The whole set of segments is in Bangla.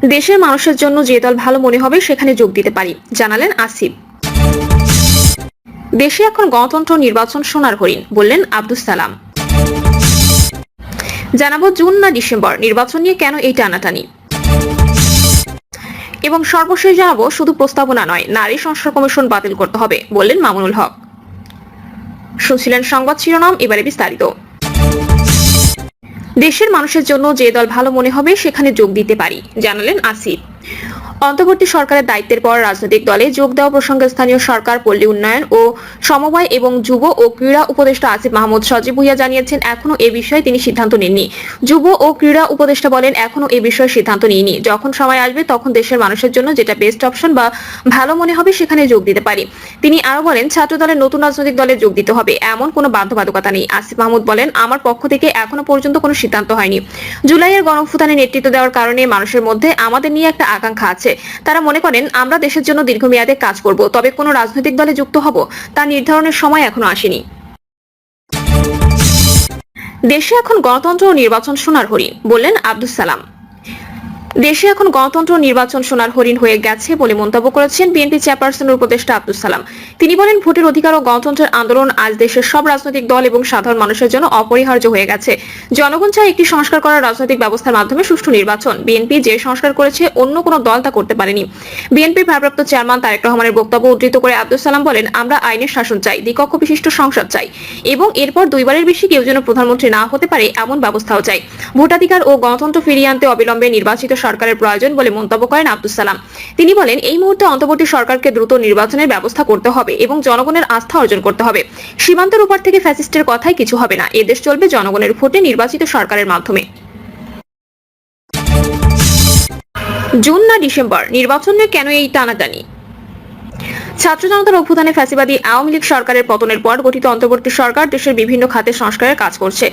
দেশের মানুষের জন্য যে দল ভালো মনে হবে সেখানে যোগ দিতে পারি, জানালেন আসিফ। দেশে এখন গণতন্ত্র নির্বাচন সোনার হরিণ, বললেন আব্দুস সালাম। জানাবো জুন না ডিসেম্বর নির্বাচন নিয়ে কেন এই টানাটানি, এবং সর্বশেষ জানাবো শুধু প্রস্তাবনা নয়, নারী সংস্কার কমিশন বাতিল করতে হবে, বললেন মামুনুল হক। শুনছিলেন সংবাদ শিরোনাম, এবারে বিস্তারিত। দেশের মানুষের জন্য যে দল ভালো মনে হবে সেখানে যোগ দিতে পারি, জানালেন আসিফ। অন্তর্বর্তী সরকারের দায়িত্বের পর রাজনৈতিক দলে যোগ দেওয়া প্রসঙ্গে স্থানীয় সরকার, পল্লী উন্নয়ন ও সমবায় এবং যুব ও ক্রীড়া উপদেষ্টা আসিফ মাহমুদ সজীব ভুঁইয়া জানিয়েছেন এখনো এ বিষয়ে তিনি সিদ্ধান্ত নেননি। যুব ও ক্রীড়া উপদেষ্টা বলেন এখনো এ বিষয়ে সিদ্ধান্ত নিইনি, যখন সময় আসবে তখন দেশের মানুষের জন্য যেটা বেস্ট অপশন বা ভালো মনে হবে সেখানে যোগ দিতে পারি। তিনি আরো বলেন ছাত্র দলের নতুন রাজনৈতিক দলে যোগ দিতে হবে এমন কোনো বাধ্যবাধকতা নেই। আসিফ মাহমুদ বলেন আমার পক্ষ থেকে এখনো পর্যন্ত কোনো সিদ্ধান্ত হয়নি। জুলাইয়ের গণঅভ্যুত্থানে নেতৃত্ব দেওয়ার কারণে মানুষের মধ্যে আমাদের নিয়ে একটা আকাঙ্ক্ষা আছে। তারা মনে করেন আমরা দেশের জন্য দীর্ঘমেয়াদে কাজ করব, তবে কোনো রাজনৈতিক দলে যুক্ত হব তা নির্ধারণের সময় এখনো আসেনি। দেশে এখন গণতন্ত্র ও নির্বাচন সোনার হরিণ, বললেন আব্দুস সালাম। দেশে এখন গণতন্ত্র নির্বাচন সোনার হরিণ হয়ে গেছে বলে মন্তব্য করেছেন বিএনপি চেয়ারপারসনের উপদেষ্টা আব্দুস সালাম। তিনি বলেন ভোটের অধিকার ও গণতন্ত্রের আন্দোলন আজ দেশের সব রাজনৈতিক দল এবং সাধারণ মানুষের জন্য অপরিহার্য হয়ে গেছে। জনগণ চায় একটি সংস্কার করা রাজনৈতিক ব্যবস্থার মাধ্যমে সুষ্ঠু নির্বাচন। বিএনপি যে সংস্কার করেছে অন্য কোনো দল তা করতে পারেনি। বিএনপির ভারপ্রাপ্ত চেয়ারম্যান তারেক রহমানের বক্তব্য উদ্ধৃত করে আব্দুস সালাম বলেন আমরা আইনের শাসন চাই, দ্বিকক্ষ বিশিষ্ট সংসদ চাই এবং এরপর দুইবারের বেশি কেউ যেন প্রধানমন্ত্রী না হতে পারে এমন ব্যবস্থাও চাই। ভোটাধিকার ও গণতন্ত্র ফিরিয়ে আনতে অবিলম্বে নির্বাচিত সরকারের প্রয়োজন বলে মন্তব্য করেন আব্দুস সালাম। তিনি বলেন এই মুহূর্তে অন্তর্বর্তী সরকারকে দ্রুত নির্বাচনের ব্যবস্থা করতে হবে এবং জনগণের আস্থা অর্জন করতে হবে। সীমান্তের উপর থেকে ফ্যাসিস্টের কথাই কিছু হবে না, এদেশ চলবে জনগণের ভোটে নির্বাচিত সরকারের মাধ্যমে। জুন না ডিসেম্বর নির্বাচন নিয়ে কেন এই টানাটানি। ছাত্র জনতার অভ্যুত্থানে ফ্যাসিবাদী আওয়ামী লীগ সরকারের পতনের পর গঠিত অন্তর্বর্তী সরকার দেশের বিভিন্ন খাতে সংস্কারের কাজ করছে।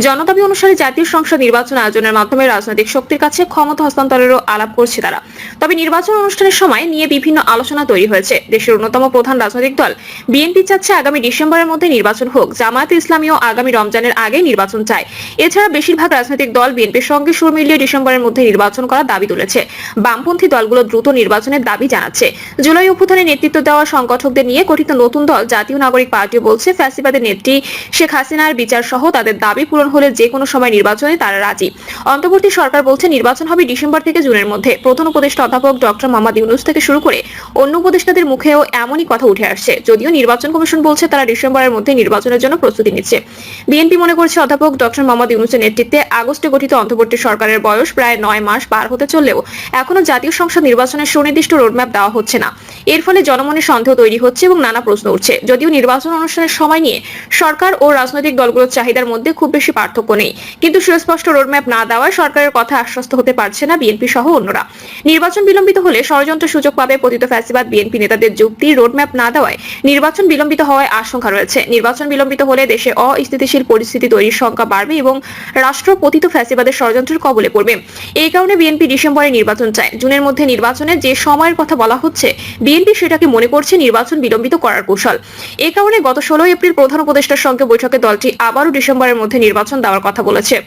জনদাবি অনুসারে জাতীয় সংসদ নির্বাচন আয়োজনের মাধ্যমে রাজনৈতিক শক্তির কাছে ক্ষমতা হস্তান্তরেরও আলাপ করছে তারা। তবে নির্বাচন অনুষ্ঠানের সময় নিয়ে বিভিন্ন আলোচনা তৈরি হয়েছে। দেশের অন্যতম প্রধান রাজনৈতিক দল বিএনপি চাচ্ছে আগামী ডিসেম্বরের মধ্যে নির্বাচন হোক, জামায়াতে ইসলামীও আগামী রমজানের আগে নির্বাচন চায়। এছাড়া বেশিরভাগ রাজনৈতিক দল বিএনপির সঙ্গে সুর মিলিয়ে ডিসেম্বরের মধ্যে নির্বাচন করার দাবি তুলেছে। বামপন্থী দলগুলো দ্রুত নির্বাচনের দাবি জানাচ্ছে। জুলাই অভ্যুত্থানে নেতৃত্ব দেওয়া সংগঠকদের নিয়ে গঠিত নতুন দল জাতীয় নাগরিক পার্টিও বলছে ফ্যাসিবাদের নেত্রী শেখ হাসিনার বিচার সহ তাদের দাবি পূরণ হলে যে কোনো সময় নির্বাচনে তারা রাজি। অন্তর্বর্তী সরকার বলছে নির্বাচন হবে ডিসেম্বর থেকে জুনের মধ্যে। প্রধান উপদেষ্টা অধ্যাপক ডক্টর মোহাম্মদ ইউনূস থেকে শুরু করে অন্য উপদেষ্টাদের মুখেও এমনই কথা উঠে আসছে। যদিও নির্বাচন কমিশন বলছে তারা ডিসেম্বরের মধ্যে নির্বাচনের জন্য প্রস্তুতি নিচ্ছে। বিএনপি মনে করছে অধ্যাপক ডক্টর মোহাম্মদ ইউনূসের নেতৃত্বে আগস্টে গঠিত অন্তর্বর্তী সরকারের বয়স প্রায় 9 মাস পার হতে চললেও এখনো জাতীয় সংসদ নির্বাচনের সুনির্দিষ্ট রোডম্যাপ দেওয়া হচ্ছে না। এর ফলে জনমনে সন্দেহ তৈরি হচ্ছে এবং নানা প্রশ্ন উঠছে। যদিও নির্বাচন অনুষ্ঠানের সময় নিয়ে সরকার ও রাজনৈতিক দলগুলোর চাহিদার মধ্যে খুব বেশি পার্থক্য নেই, কিন্তু সুস্পষ্ট রোডম্যাপ না দেওয়ায় সরকারের কথা আশ্বস্ত হতে পারছে না বিএনপি সহ অন্যরা। নির্বাচন বিলম্বিত হলে ষড়যন্ত্রের সুযোগ পাবে পতিত ফ্যাসিবাদ। বিএনপি নেতাদের যুক্তি রোডম্যাপ না দেওয়ায় নির্বাচন বিলম্বিত হওয়ায় আশঙ্কা রয়েছে। নির্বাচন বিলম্বিত হলে দেশে অস্থিতিশীল পরিস্থিতি তৈরির সংখ্যা বাড়বে এবং রাষ্ট্র পতিত ফ্যাসিবাদের ষড়যন্ত্রের কবলে পড়বে। এই কারণে বিএনপি ডিসেম্বরে নির্বাচন চায়। জুনের মধ্যে নির্বাচনের যে সময়ের কথা বলা হচ্ছে বিএনপি সেটাকে মনে করছে নির্বাচন বিলম্বিত করার কৌশল। এই কারণে গত 16 এপ্রিল প্রধান উপদেষ্টার সঙ্গে বৈঠকে দলটি আবারও ডিসেম্বরের মধ্যে নির্বাচন দেওয়ার কথা বলেছে।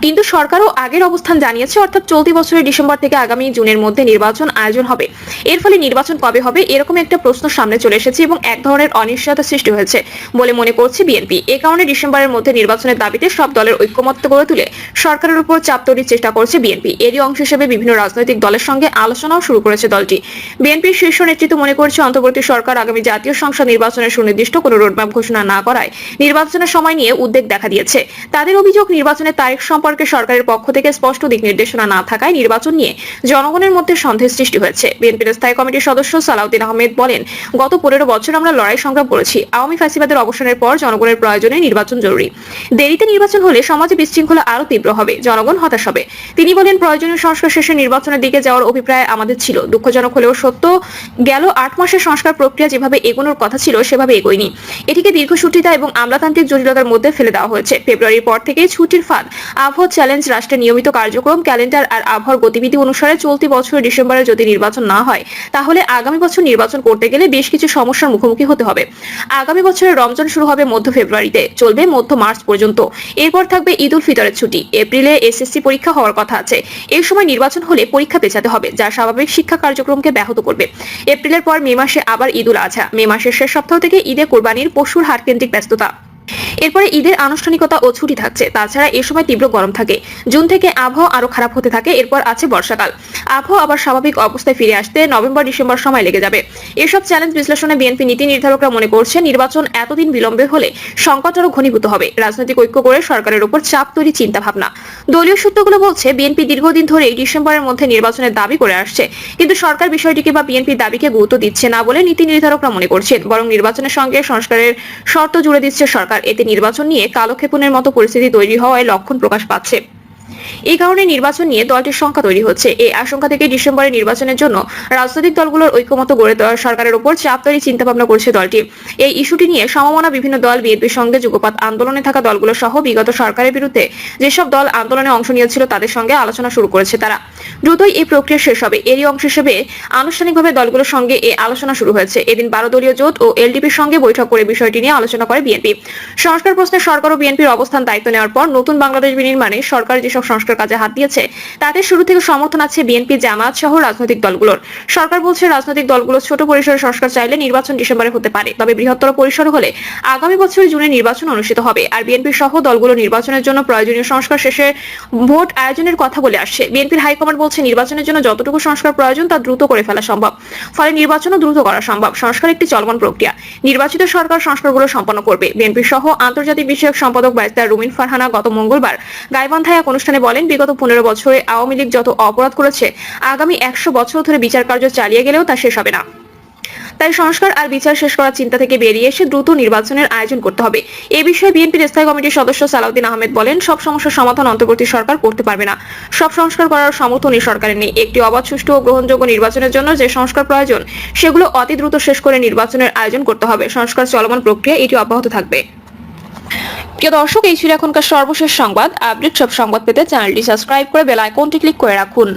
কিন্তু সরকারও আগের অবস্থান জানিয়েছে, অর্থাৎ চলতি বছরের ডিসেম্বর থেকে আগামী জুনের মধ্যে নির্বাচন আয়োজন হবে। এর ফলে নির্বাচন কবে হবে এরকম একটা প্রশ্ন সামনে চলে এসেছে এবং এক ধরনের অনিশ্চয়তা সৃষ্টি হয়েছে বলে মনে করছে বিএনপি। এ কারণে ডিসেম্বরের মধ্যে নির্বাচনের দাবিতে সব দলের ঐক্যমত্য গড়ে তুলে সরকারের উপর চাপ তৈরির চেষ্টা করছে বিএনপি। এরই অংশ হিসেবে বিভিন্ন রাজনৈতিক দলের সঙ্গে আলোচনাও শুরু করেছে দলটি। বিএনপির শীর্ষ নেতৃত্ব মনে করছে অন্তর্বর্তী সরকার আগামী জাতীয় সংসদ নির্বাচনের সুনির্দিষ্ট কোনো রোডম্যাপ ঘোষণা না করায় নির্বাচনের সময় নিয়ে উদ্বেগ দেখা দিয়েছে। তাদের অভিযোগ নির্বাচনের তারিখ সম্পর্কে সরকারের পক্ষ থেকে স্পষ্ট দিক নির্দেশনা না থাকায় নির্বাচন নিয়ে জনগণের মধ্যে সন্দেহ সৃষ্টি হয়েছে। বিএনপির স্থায়ী কমিটির সদস্য সালাউদ্দিন আহমেদ বলেন গত 15 বছর আমরা লড়াই সংগ্রাম করেছি। আওয়ামী ফ্যাসিবাদের অবসানের পর জনগণের প্রয়োজনে নির্বাচন জরুরি। দেরিতে নির্বাচন হলে সমাজে বিশৃঙ্খলা আরো তীব্র হবে, জনগণ হতাশ হবে। তিনি বলেন প্রয়োজনীয় সংস্কার শেষে নির্বাচনের দিকে যাওয়ার অভিপ্রায় আমাদের ছিল। দুঃখজনক হলেও সত্য, গেল 8 মাসের সংস্কার প্রক্রিয়া যেভাবে এগোনোর কথা ছিল সেভাবে এগোয়নি। এটিকে দীর্ঘসূত্রিতা এবং আমলাতান্ত্রিক জটিলতার মধ্যে ফেলে দেওয়া হয়েছে। ফেব্রুয়ারির পর থেকে ছুটির ফাঁদ আবহাওয়া চ্যালেঞ্জ রাষ্ট্রের নিয়মিত কার্যক্রম, ক্যালেন্ডার আর আবহাওয়ার গতিবিধি অনুসারে চলতি বছরের ডিসেম্বরে যদি নির্বাচন না হয় তাহলে আগামী বছর নির্বাচন করতে গেলে বেশ কিছু সমস্যার মুখোমুখি হতে হবে। আগামী বছরের রমজান শুরু হবে মধ্য ফেব্রুয়ারিতে, চলবে মধ্য মার্চ পর্যন্ত। এরপর থাকবে ঈদ উল ফিতরের ছুটি। এপ্রিলে এসএসসি পরীক্ষা হওয়ার কথা আছে। এই সময় নির্বাচন হলে পরীক্ষা পেছাতে হবে, যা স্বাভাবিক শিক্ষা কার্যক্রমকে ব্যাহত করবে। এপ্রিলের পর মে মাসে আবার ঈদ উল আজহা। মে মাসের শেষ সপ্তাহ থেকে ঈদে কোরবানির পশুর হাট কেন্দ্রিক ব্যস্ততা। এরপরে ঈদের আনুষ্ঠানিকতা ও ছুটি থাকছে। তাছাড়া এ সময় তীব্র গরম থাকে। জুন থেকে আবহাওয়া আরো খারাপ হতে থাকে। এরপর আছে বর্ষাকাল। আবহাওয়া আবার স্বাভাবিক অবস্থায় ফিরে আসতে নভেম্বর ডিসেম্বর সময় লেগে যাবে। এসব চ্যালেঞ্জ বিশ্লেষণে বিএনপি নীতি নির্ধারকরা মনে করছে নির্বাচন এতদিন বিলম্বে হলে সংকট আরো ঘনীভূত হবে। রাজনৈতিক ঐক্য করে সরকারের উপর চাপ তৈরি চিন্তা ভাবনা। দলীয় সূত্রগুলো বলছে বিএনপি দীর্ঘদিন ধরে ডিসেম্বরের মধ্যে নির্বাচনের দাবি করে আসছে, কিন্তু সরকার বিষয়টিকে বা বিএনপির দাবিকে গুরুত্ব দিচ্ছে না বলে নীতি নির্ধারকরা মনে করছেন। বরং নির্বাচনের সঙ্গে সংস্কারের শর্ত জুড়ে দিচ্ছে সরকার। এতে নির্বাচন নিয়ে কালক্ষেপণের মতো পরিস্থিতি তৈরি হওয়ায় লক্ষণ প্রকাশ পাচ্ছে। এই কারণে নির্বাচন নিয়ে দলটির সংখ্যা তৈরি হচ্ছে। এই আশঙ্কা থেকে ডিসেম্বরে নির্বাচনের জন্য রাজনৈতিক দলগুলোর ঐক্যমত গড়ে তোলার সরকারের উপর চাপ তৈরি চিন্তা ভাবনা করছে দলটি। এই ইস্যুটি নিয়ে সমমনা বিভিন্ন দল, বিএনপির সঙ্গে যুগপৎ আন্দোলনে থাকা দলগুলো সহ বিগত সরকারের বিরুদ্ধে যেসব দল আন্দোলনে অংশ নিয়েছিল তাদের সঙ্গে আলোচনা শুরু করেছে তারা। দ্রুতই এই প্রক্রিয়া শেষ হবে। এরই অংশ হিসেবে আনুষ্ঠানিকভাবে দলগুলোর সঙ্গে এই আলোচনা শুরু হয়েছে। এদিন 12 দলীয় জোট ও এলডিপির সঙ্গে বৈঠক করে বিষয়টি নিয়ে আলোচনা করে বিএনপি। সংস্কার প্রশ্নে সরকার ও বিএনপির অবস্থান দায়িত্ব নেওয়ার পর নতুন বাংলাদেশ বিনির্মাণে সরকার যেসব সংস্কার কাজে হাত দিয়েছে তাতে শুরু থেকে সমর্থন আছে বিএনপি, জামায়াত সহ রাজনৈতিক দলগুলোর। সরকার বলছে রাজনৈতিক দলগুলো ছোট পরিসরে সংস্কার চাইলে নির্বাচন ডিসেম্বরে হতে পারে, তবে বৃহত্তর পরিসরে হলে আগামী বছরের জুনে নির্বাচন অনুষ্ঠিত হবে। আর বিএনপি সহ দলগুলো নির্বাচনের জন্য প্রয়োজনীয় সংস্কার শেষে ভোট আয়োজনের কথা বলে আসছে। বিএনপির হাইকমান্ড বলছে নির্বাচনের জন্য যতটুকু সংস্কার প্রয়োজন তা দ্রুত করে ফেলা সম্ভব, ফলে নির্বাচনও দ্রুত করা সম্ভব। সংস্কার একটি চলমান প্রক্রিয়া। নির্বাচিত সরকার সংস্কারগুলো সম্পন্ন করবে। বিএনপি সহ আন্তর্জাতিক বিষয়ক সম্পাদক ব্যারিস্টার রুমিন ফারহানা গত মঙ্গলবার গাইবান্ধায় এক অনুষ্ঠানে বলেন, বিগত 15 বছরে আওয়ামী লীগ যত অপরাধ করেছে আগামী 100 বছর ধরে বিচার কার্য চালিয়ে গেলেও তা শেষ হবে না। তাই সংস্কার আর বিচার শেষ করার চিন্তা থেকে বেরিয়ে এসে দ্রুত নির্বাচনের আয়োজন করতে হবে। এ বিষয়ে বিএনপির স্থায়ী কমিটির সদস্য সালাউদ্দিন আহমেদ বলেন, সব সমস্যার সমাধান অন্তর্বর্তী সরকার করতে পারবে না। সব সংস্কার করার সমর্থন এই সরকারের নেই। একটি অবাধ, সুষ্ঠু ও গ্রহণযোগ্য নির্বাচনের জন্য যে সংস্কার প্রয়োজন সেগুলো অতি দ্রুত শেষ করে নির্বাচনের আয়োজন করতে হবে। সংস্কার চলমান প্রক্রিয়া, এটি অব্যাহত থাকবে। প্রিয় দর্শক, এই ছিল এখনকার সর্বশেষ সংবাদ। আপডেট সব সংবাদ পেতে চ্যানেলটি সাবস্ক্রাইব করে বেল আইকনটি ক্লিক করে রাখুন।